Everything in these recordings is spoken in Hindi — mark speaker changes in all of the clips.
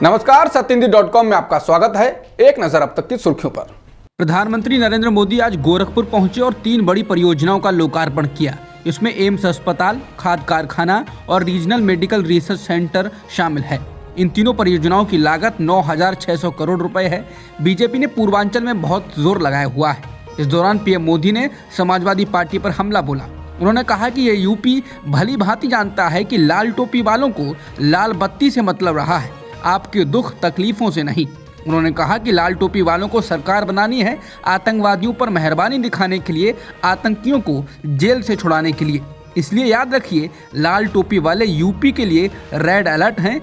Speaker 1: नमस्कार, सत्यहिंदी.com में आपका स्वागत है। एक नजर अब तक की सुर्खियों पर।
Speaker 2: प्रधानमंत्री नरेंद्र मोदी आज गोरखपुर पहुंचे और 3 बड़ी परियोजनाओं का लोकार्पण किया। इसमें एम्स अस्पताल, खाद कारखाना और रीजनल मेडिकल रिसर्च सेंटर शामिल है। इन तीनों परियोजनाओं की लागत 9,600 करोड़ रुपए है। बीजेपी ने पूर्वांचल में बहुत जोर लगाया हुआ है। इस दौरान पीएम मोदी ने समाजवादी पार्टी पर हमला बोला। उन्होंने कहा कि ये यूपी भली भांति जानता है कि लाल टोपी वालों को लाल बत्ती से मतलब रहा है, आपके दुख तकलीफों से नहीं। उन्होंने कहा कि लाल टोपी वालों को सरकार बनानी है, आतंकवादियों पर मेहरबानी दिखाने के लिए, आतंकियों को जेल से छुड़ाने के लिए। इसलिए याद रखिए, लाल टोपी वाले यूपी के लिए रेड अलर्ट हैं।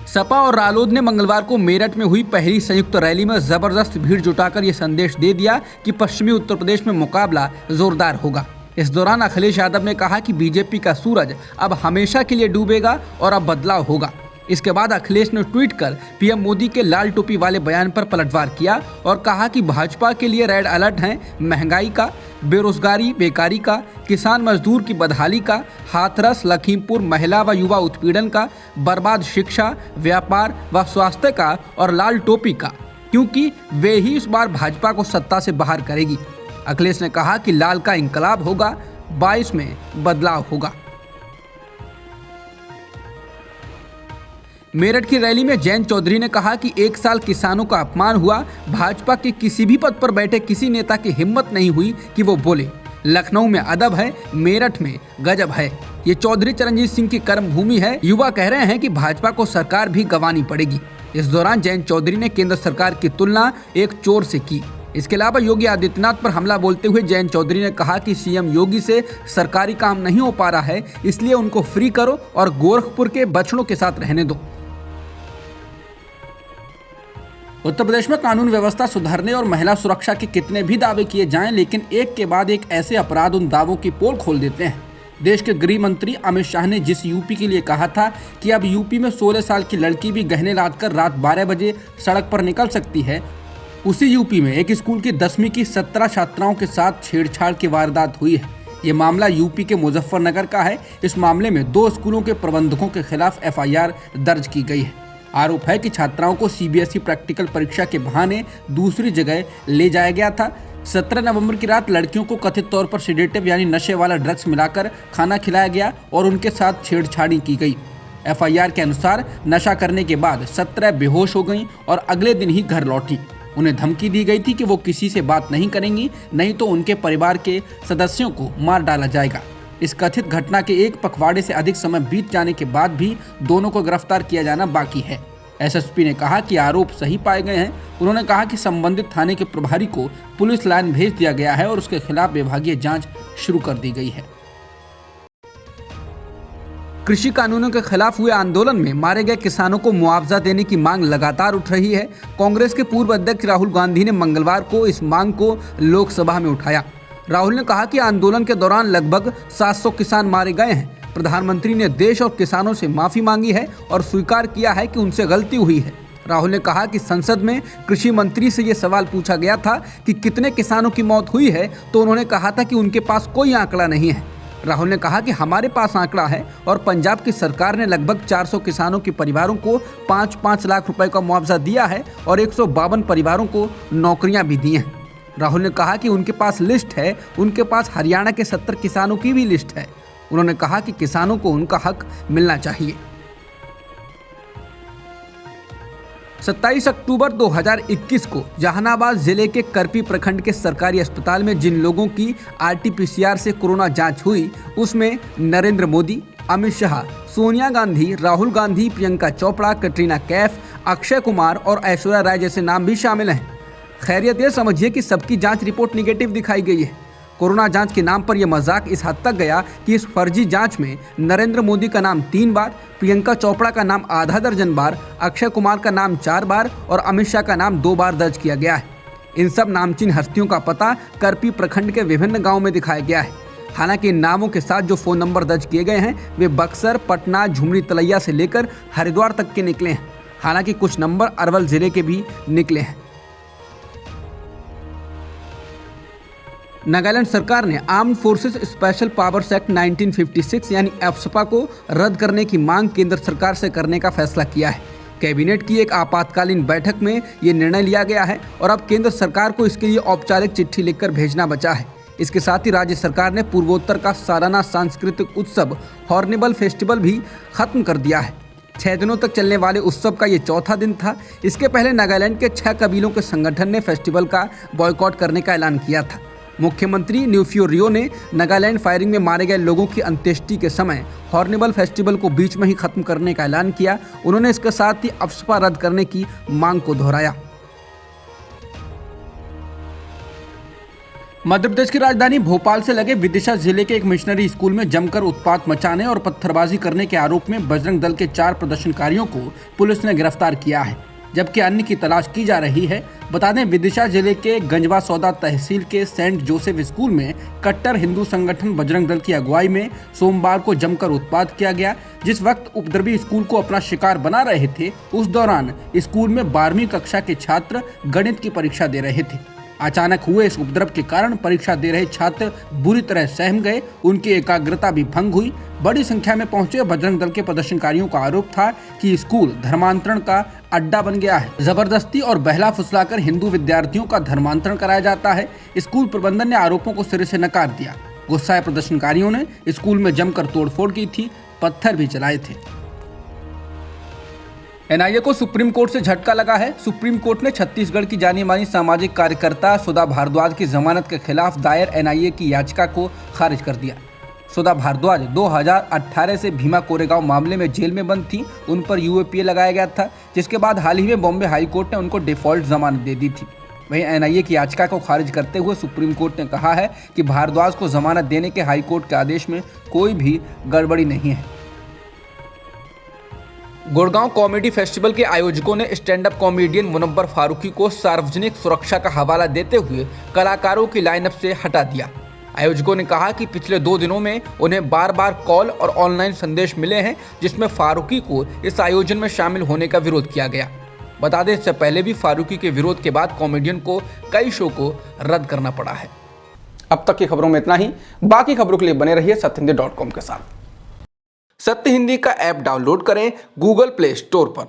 Speaker 2: सपा और रालोद ने मंगलवार को मेरठ में हुई पहली संयुक्त रैली में जबरदस्त भीड़ जुटाकर यह संदेश दे दिया कि पश्चिमी उत्तर प्रदेश में मुकाबला जोरदार होगा। इस दौरान अखिलेश यादव ने कहा कि बीजेपी का सूरज अब हमेशा के लिए डूबेगा और अब बदलाव होगा। इसके बाद अखिलेश ने ट्वीट कर पीएम मोदी के लाल टोपी वाले बयान पर पलटवार किया और कहा कि भाजपा के लिए रेड अलर्ट हैं महंगाई का, बेरोजगारी बेकारी का, किसान मजदूर की बदहाली का, हाथरस लखीमपुर महिला व युवा उत्पीड़न का, बर्बाद शिक्षा, व्यापार व स्वास्थ्य का और लाल टोपी का, क्योंकि वे ही इस बार भाजपा को सत्ता से बाहर करेगी। अखिलेश ने कहा कि लाल का इंकलाब होगा, 22 में बदलाव होगा। मेरठ की रैली में जयंत चौधरी ने कहा कि 1 साल किसानों का अपमान हुआ, भाजपा के किसी भी पद पर बैठे किसी नेता की हिम्मत नहीं हुई कि वो बोले। लखनऊ में अदब है, मेरठ में गजब है। ये चौधरी चरणजीत सिंह की कर्म भूमि है। युवा कह रहे हैं कि भाजपा को सरकार भी गंवानी पड़ेगी। इस दौरान जयंत चौधरी ने केंद्र सरकार की तुलना एक चोर से की। इसके अलावा योगी आदित्यनाथ पर हमला बोलते हुए जयंत चौधरी ने कहा कि सीएम योगी से सरकारी काम नहीं हो पा रहा है, इसलिए उनको फ्री करो और गोरखपुर के बछड़ों के साथ रहने दो। उत्तर प्रदेश में कानून व्यवस्था सुधारने और महिला सुरक्षा के कितने भी दावे किए जाएं, लेकिन एक के बाद एक ऐसे अपराध उन दावों की पोल खोल देते हैं। देश के गृह मंत्री अमित शाह ने जिस यूपी के लिए कहा था कि अब यूपी में 16 साल की लड़की भी गहने लादकर रात 12 बजे सड़क पर निकल सकती है, उसी यूपी में एक स्कूल की 10वीं की 17 छात्राओं के साथ छेड़छाड़ की वारदात हुई है। ये मामला यूपी के मुजफ्फरनगर का है। इस मामले में 2 स्कूलों के प्रबंधकों के खिलाफ एफआईआर दर्ज की गई है। आरोप है कि छात्राओं को सीबीएसई प्रैक्टिकल परीक्षा के बहाने दूसरी जगह ले जाया गया था। 17 नवंबर की रात लड़कियों को कथित तौर पर सेडेटिव यानी नशे वाला ड्रग्स मिलाकर खाना खिलाया गया और उनके साथ छेड़छाड़ी की गई। एफआईआर के अनुसार नशा करने के बाद 17 बेहोश हो गईं और अगले दिन ही घर लौटी। उन्हें धमकी दी गई थी कि वो किसी से बात नहीं करेंगी, नहीं तो उनके परिवार के सदस्यों को मार डाला जाएगा। इस कथित घटना के 1 पखवाड़े से अधिक समय बीत जाने के बाद भी दोनों को गिरफ्तार किया जाना बाकी है। एसएसपी ने कहा कि आरोप सही पाए गए हैं। उन्होंने कहा कि संबंधित थाने के प्रभारी को पुलिस लाइन भेज दिया गया है और उसके खिलाफ विभागीय जांच शुरू कर दी गई है। कृषि कानूनों के खिलाफ हुए आंदोलन में मारे गए किसानों को मुआवजा देने की मांग लगातार उठ रही है। कांग्रेस के पूर्व अध्यक्ष राहुल गांधी ने मंगलवार को इस मांग को लोकसभा में उठाया। राहुल ने कहा कि आंदोलन के दौरान लगभग 700 किसान मारे गए हैं। प्रधानमंत्री ने देश और किसानों से माफी मांगी है और स्वीकार किया है कि उनसे गलती हुई है। राहुल ने कहा कि संसद में कृषि मंत्री से ये सवाल पूछा गया था कि कितने किसानों की मौत हुई है, तो उन्होंने कहा था कि उनके पास कोई आंकड़ा नहीं है। राहुल ने कहा कि हमारे पास आंकड़ा है और पंजाब की सरकार ने लगभग 400 किसानों के परिवारों को 5-5 लाख रुपए का मुआवजा दिया है और 152 परिवारों को नौकरियां भी दी हैं। राहुल ने कहा कि उनके पास लिस्ट है, उनके पास हरियाणा के 70 किसानों की भी लिस्ट है। उन्होंने कहा कि किसानों को उनका हक मिलना चाहिए। 27 अक्टूबर 2021 को जहानाबाद जिले के करपी प्रखंड के सरकारी अस्पताल में जिन लोगों की आरटीपीसीआर से कोरोना जांच हुई, उसमें नरेंद्र मोदी, अमित शाह, सोनिया गांधी, राहुल गांधी, प्रियंका चोपड़ा, कटरीना कैफ, अक्षय कुमार और ऐश्वर्या राय जैसे नाम भी शामिल हैं। खैरियत ये समझिए कि सबकी जांच रिपोर्ट निगेटिव दिखाई गई है। कोरोना जांच के नाम पर यह मजाक इस हद तक गया कि इस फर्जी जांच में नरेंद्र मोदी का नाम 3 बार, प्रियंका चोपड़ा का नाम आधा दर्जन बार, अक्षय कुमार का नाम 4 बार और अमित शाह का नाम 2 बार दर्ज किया गया है। इन सब नामचीन हस्तियों का पता करपी प्रखंड के विभिन्न गाँव में दिखाया गया है। हालांकि इन नामों के साथ जो फ़ोन नंबर दर्ज किए गए हैं वे बक्सर, पटना, झुमरी तलैया से लेकर हरिद्वार तक के निकले हैं। हालांकि कुछ नंबर अरवल जिले के भी निकले हैं। नागालैंड सरकार ने armed forces special powers act 1956 यानी एफस्पा को रद्द करने की मांग केंद्र सरकार से करने का फैसला किया है। कैबिनेट की एक आपातकालीन बैठक में ये निर्णय लिया गया है और अब केंद्र सरकार को इसके लिए औपचारिक चिट्ठी लिखकर भेजना बचा है। इसके साथ ही राज्य सरकार ने पूर्वोत्तर का सालाना सांस्कृतिक उत्सव हॉर्निबल फेस्टिवल भी खत्म कर दिया है। 6 दिनों तक चलने वाले उत्सव का ये चौथा दिन था। इसके पहले नागालैंड के 6 कबीलों के संगठन ने फेस्टिवल का बॉयकॉट करने का ऐलान किया था। मुख्यमंत्री न्यूफियो रियो ने नागालैंड फायरिंग में मारे गए लोगों की अंत्येष्टि के समय हॉर्निबल फेस्टिवल को बीच में ही खत्म करने का ऐलान किया। उन्होंने इसके साथ ही एफस्पा रद्द करने की मांग को दोहराया। मध्य प्रदेश की राजधानी भोपाल से लगे विदिशा जिले के एक मिशनरी स्कूल में जमकर उत्पात मचाने और पत्थरबाजी करने के आरोप में बजरंग दल के 4 प्रदर्शनकारियों को पुलिस ने गिरफ्तार किया है, जबकि अन्य की तलाश की जा रही है। बता दें, विदिशा जिले के गंजवा सौदा तहसील के सेंट जोसेफ स्कूल में कट्टर हिंदू संगठन बजरंग दल की अगुवाई में सोमवार को जमकर उत्पात किया गया। जिस वक्त उपद्रवी स्कूल को अपना शिकार बना रहे थे, उस दौरान स्कूल में 12वीं कक्षा के छात्र गणित की परीक्षा दे रहे थे। अचानक हुए इस उपद्रव के कारण परीक्षा दे रहे छात्र बुरी तरह सहम गए, उनकी एकाग्रता भी भंग हुई। बड़ी संख्या में पहुंचे बजरंग दल के प्रदर्शनकारियों का आरोप था कि स्कूल धर्मांतरण का अड्डा बन गया है। जबरदस्ती और बहला फुसलाकर हिंदू विद्यार्थियों का धर्मांतरण कराया जाता है। स्कूल प्रबंधन ने आरोपों को सिरे से नकार दिया। गुस्साए प्रदर्शनकारियों ने स्कूल में जमकर तोड़फोड़ की थी, पत्थर भी चलाए थे। एनआईए को सुप्रीम कोर्ट से झटका लगा है। सुप्रीम कोर्ट ने छत्तीसगढ़ की जानी मानी सामाजिक कार्यकर्ता सुधा भारद्वाज की जमानत के खिलाफ दायर एनआईए की याचिका को खारिज कर दिया। सुधा भारद्वाज 2018 से भीमा कोरेगांव मामले में जेल में बंद थी। उन पर यूएपीए लगाया गया था, जिसके बाद हाल ही में बॉम्बे हाई कोर्ट ने उनको डिफॉल्ट जमानत दे दी थी। वहीं एनआईए की याचिका को खारिज करते हुए सुप्रीम कोर्ट ने कहा है कि भारद्वाज को जमानत देने के हाई कोर्ट के आदेश में कोई भी गड़बड़ी नहीं है। गुड़गांव कॉमेडी फेस्टिवल के आयोजकों ने stand up comedian Munawar Faruqui को सार्वजनिक सुरक्षा का हवाला देते हुए कलाकारों की लाइनअप से हटा दिया। आयोजकों ने कहा कि पिछले 2 दिनों में उन्हें बार बार कॉल और ऑनलाइन संदेश मिले हैं, जिसमें फारूकी को इस आयोजन में शामिल होने का विरोध किया गया। बता दें, इससे पहले भी फारूकी के विरोध के बाद कॉमेडियन को कई शो को रद्द करना पड़ा है।
Speaker 1: अब तक की खबरों में इतना ही। बाकी खबरों के लिए बने रहिए सत्यहिंदी.com के साथ। सत्य हिंदी का ऐप डाउनलोड करें गूगल प्ले स्टोर पर।